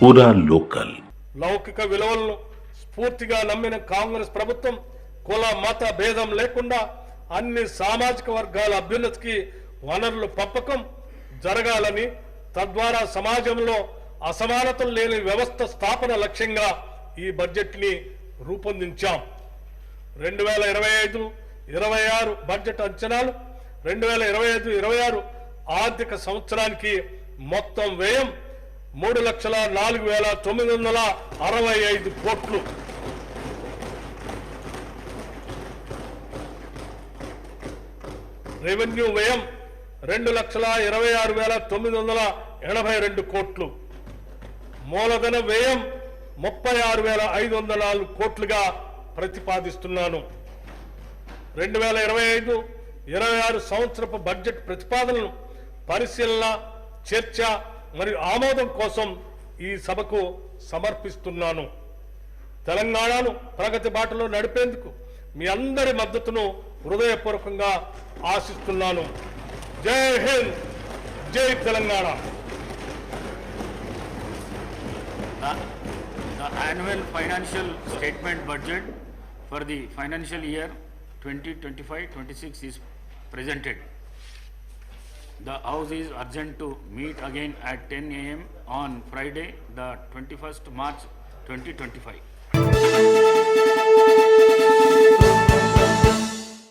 పూరా లోకల్. లౌకిక విలువలను స్ఫూర్తిగా నమ్మిన కాంగ్రెస్ ప్రభుత్వం కుల మత భేదం లేకుండా అన్ని సామాజిక వర్గాల అభ్యున్నతికి వనరులు పంపకం జరగాలని, తద్వారా సమాజంలో అసమానతలు లేని వ్యవస్థ స్థాపన లక్ష్యంగా ఈ బడ్జెట్ ని రూపొందించాం. 2025-26 బడ్జెట్ అంచనాలు 2025-26 ఆర్థిక సంవత్సరానికి మొత్తం వ్యయం 3,04,965 కోట్లు. రెవెన్యూ వ్యయం 2,26,982 కోట్లు. మూలధన వ్యయం 36,504 కోట్లుగా ప్రతిపాదిస్తున్నాను. 2025-26 సంవత్సరపు బడ్జెట్ ప్రతిపాదనలను పరిశీలన, చర్చ మరియు ఆమోదం కోసం ఈ సభకు సమర్పిస్తున్నాను. తెలంగాణను ప్రగతి బాటలో నడిపేందుకు మీ అందరి మద్దతును హృదయపూర్వకంగా ఆశిస్తున్నాను. జై హింద్, జై Telangana. The annual financial statement budget for the financial year 2025-26 is presented. The House is urgent to meet again at 10 a.m. on Friday, the 21st March 2025.